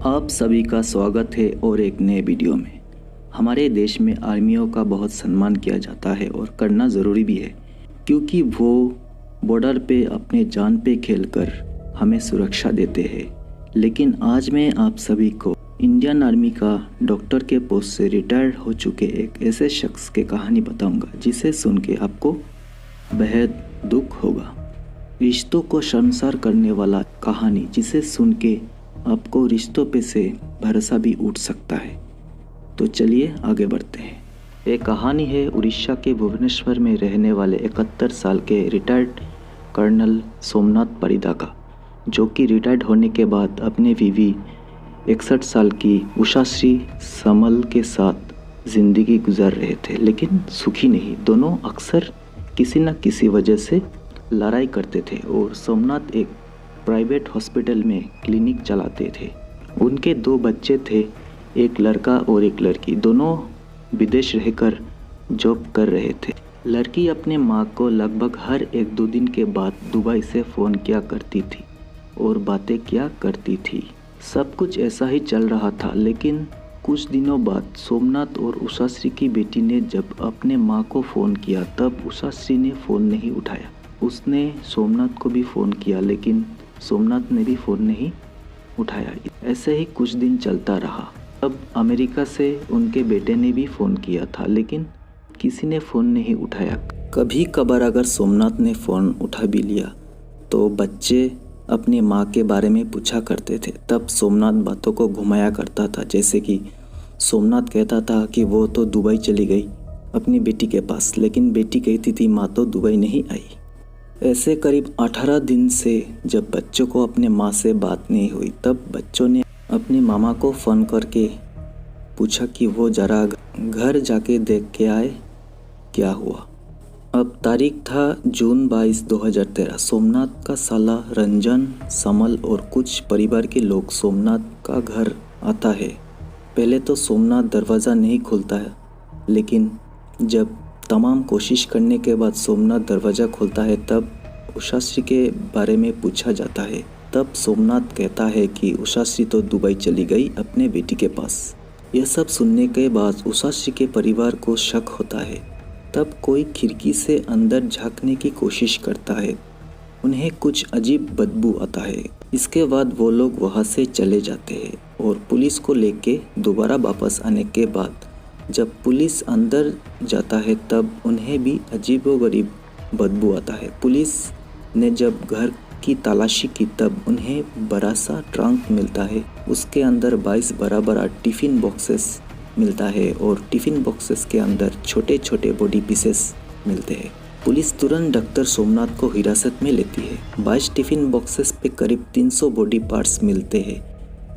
आप सभी का स्वागत है और एक नए वीडियो में। हमारे देश में आर्मियों का बहुत सम्मान किया जाता है और करना ज़रूरी भी है, क्योंकि वो बॉर्डर पे अपने जान पे खेलकर हमें सुरक्षा देते हैं। लेकिन आज मैं आप सभी को इंडियन आर्मी का डॉक्टर के पोस्ट से रिटायर्ड हो चुके एक ऐसे शख्स की कहानी बताऊंगा, जिसे सुन के आपको बेहद दुख होगा। रिश्तों को शर्मसार करने वाला कहानी, जिसे सुन के आपको रिश्तों पे से भरोसा भी उठ सकता है। तो चलिए आगे बढ़ते हैं। ये कहानी है उड़ीसा के भुवनेश्वर में रहने वाले 71 साल के रिटायर्ड कर्नल सोमनाथ परिदा का, जो कि रिटायर्ड होने के बाद अपने बीवी 61 साल की उषाश्री समल के साथ ज़िंदगी गुजार रहे थे, लेकिन सुखी नहीं। दोनों अक्सर किसी न किसी वजह से लड़ाई करते थे और सोमनाथ एक प्राइवेट हॉस्पिटल में क्लिनिक चलाते थे। उनके 2 बच्चे थे, एक लड़का और एक लड़की। दोनों विदेश रहकर जॉब कर रहे थे। लड़की अपने माँ को लगभग हर 1-2 दिन के बाद दुबई से फ़ोन किया करती थी और बातें किया करती थी। सब कुछ ऐसा ही चल रहा था, लेकिन कुछ दिनों बाद सोमनाथ और उषाश्री की बेटी ने जब अपने माँ को फ़ोन किया, तब उषाश्री ने फ़ोन नहीं उठाया। उसने सोमनाथ को भी फ़ोन किया, लेकिन सोमनाथ ने भी फ़ोन नहीं उठाया। ऐसे ही कुछ दिन चलता रहा। अब अमेरिका से उनके बेटे ने भी फ़ोन किया था, लेकिन किसी ने फ़ोन नहीं उठाया। कभी कभार अगर सोमनाथ ने फ़ोन उठा भी लिया तो बच्चे अपनी माँ के बारे में पूछा करते थे। तब सोमनाथ बातों को घुमाया करता था, जैसे कि सोमनाथ कहता था कि वो तो दुबई चली गई अपनी बेटी के पास, लेकिन बेटी कहती थी माँ तो दुबई नहीं आई। ऐसे करीब 18 दिन से जब बच्चों को अपने माँ से बात नहीं हुई, तब बच्चों ने अपने मामा को फ़ोन करके पूछा कि वो ज़रा घर जाके देख के आए क्या हुआ। अब तारीख था जून 22, 2013। सोमनाथ का साला रंजन, समल और कुछ परिवार के लोग सोमनाथ का घर आता है। पहले तो सोमनाथ दरवाज़ा नहीं खोलता है, लेकिन जब तमाम कोशिश करने के बाद सोमनाथ दरवाज़ा खोलता है, तब उषाश्री के बारे में पूछा जाता है। तब सोमनाथ कहता है कि उषाश्री तो दुबई चली गई अपने बेटी के पास। यह सब सुनने के बाद उषाश्री के परिवार को शक होता है। तब कोई खिड़की से अंदर झांकने की कोशिश करता है। उन्हें कुछ अजीब बदबू आता है। इसके बाद वो लोग वहाँ से चले जाते हैं और पुलिस को लेके दोबारा वापस आने के बाद जब पुलिस अंदर जाता है, तब उन्हें भी अजीबोगरीब बदबू आता है। पुलिस ने जब घर की तलाशी की, तब उन्हें बड़ा सा ट्रंक मिलता है। उसके अंदर 22 बड़ा टिफ़िन बॉक्सेस मिलता है और टिफ़िन बॉक्सेस के अंदर छोटे छोटे बॉडी पीसेस मिलते हैं। पुलिस तुरंत डॉक्टर सोमनाथ को हिरासत में लेती है। 22 टिफ़िन बॉक्सेस पे करीब 300 बॉडी पार्ट्स मिलते हैं।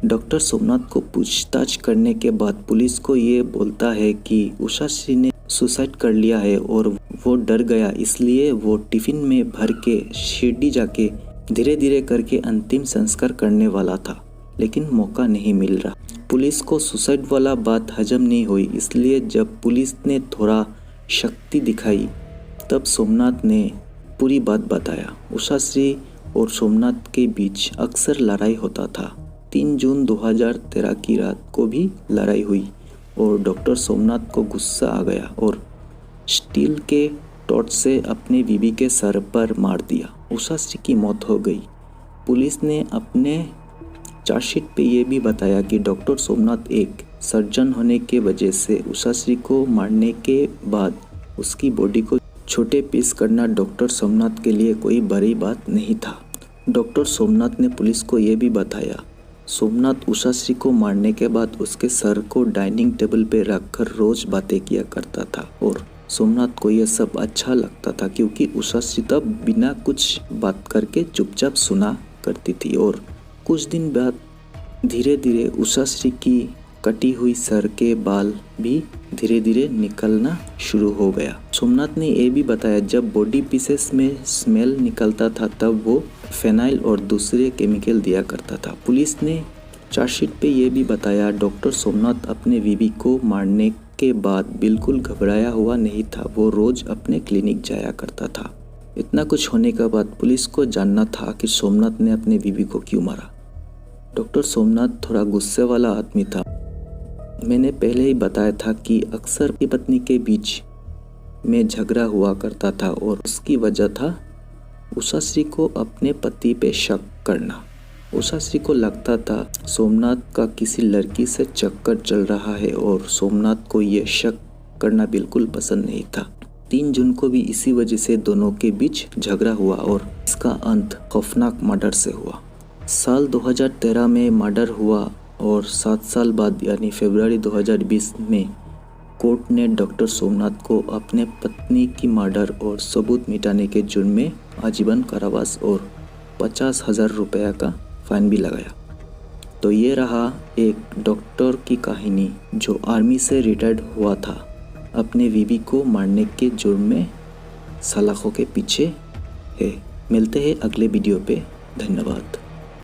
डॉक्टर सोमनाथ को पूछताछ करने के बाद पुलिस को ये बोलता है कि उषाश्री ने सुसाइड कर लिया है और वो डर गया, इसलिए वो टिफ़िन में भर के शिरडी जाके धीरे धीरे करके अंतिम संस्कार करने वाला था, लेकिन मौका नहीं मिल रहा। पुलिस को सुसाइड वाला बात हजम नहीं हुई, इसलिए जब पुलिस ने थोड़ा शक्ति दिखाई, तब सोमनाथ ने पूरी बात बताया। उषाश्री और सोमनाथ के बीच अक्सर लड़ाई होता था। 3 जून 2013 की रात को भी लड़ाई हुई और डॉक्टर सोमनाथ को गुस्सा आ गया और स्टील के टॉर्च से अपने बीवी के सर पर मार दिया। उषाश्री की मौत हो गई। पुलिस ने अपने चार्जशीट पे ये भी बताया कि डॉक्टर सोमनाथ एक सर्जन होने के वजह से उषाश्री को मारने के बाद उसकी बॉडी को छोटे पीस करना डॉक्टर सोमनाथ के लिए कोई बड़ी बात नहीं था। डॉक्टर सोमनाथ ने पुलिस को ये भी बताया, सोमनाथ उषाश्री को मारने के बाद उसके सर को डाइनिंग टेबल पे रखकर रोज बातें किया करता था और सोमनाथ को यह सब अच्छा लगता था, क्योंकि उषाश्री तब बिना कुछ बात करके चुपचाप सुना करती थी। और कुछ दिन बाद धीरे धीरे उषाश्री की कटी हुई सर के बाल भी धीरे धीरे निकलना शुरू हो गया। सोमनाथ ने यह भी बताया, जब बॉडी पीसेस में स्मेल निकलता था, तब वो फेनाइल और दूसरे केमिकल दिया करता था। पुलिस ने चार्जशीट पे ये भी बताया, डॉक्टर सोमनाथ अपने बीवी को मारने के बाद बिल्कुल घबराया हुआ नहीं था। वो रोज अपने क्लिनिक जाया करता था। इतना कुछ होने के बाद पुलिस को जानना था कि सोमनाथ ने अपने बीवी को क्यों मारा। डॉक्टर सोमनाथ थोड़ा गुस्से वाला आदमी था। मैंने पहले ही बताया था कि अक्सर पति पत्नी के बीच में झगड़ा हुआ करता था और उसकी वजह था उषाश्री को अपने पति पे शक करना। उषाश्री को लगता था सोमनाथ का किसी लड़की से चक्कर चल रहा है और सोमनाथ को ये शक करना बिल्कुल पसंद नहीं था। 3 जून को भी इसी वजह से दोनों के बीच झगड़ा हुआ और इसका अंत खौफनाक मर्डर से हुआ। साल 2013 में मर्डर हुआ और 7 साल बाद यानी फरवरी 2020 में कोर्ट ने डॉक्टर सोमनाथ को अपने पत्नी की मर्डर और सबूत मिटाने के जुर्म में आजीवन कारावास और 50,000 रुपये का फाइन भी लगाया। तो ये रहा एक डॉक्टर की कहानी जो आर्मी से रिटायर्ड हुआ था, अपने बीवी को मारने के जुर्म में सलाखों के पीछे है। मिलते हैं अगले वीडियो पे। धन्यवाद।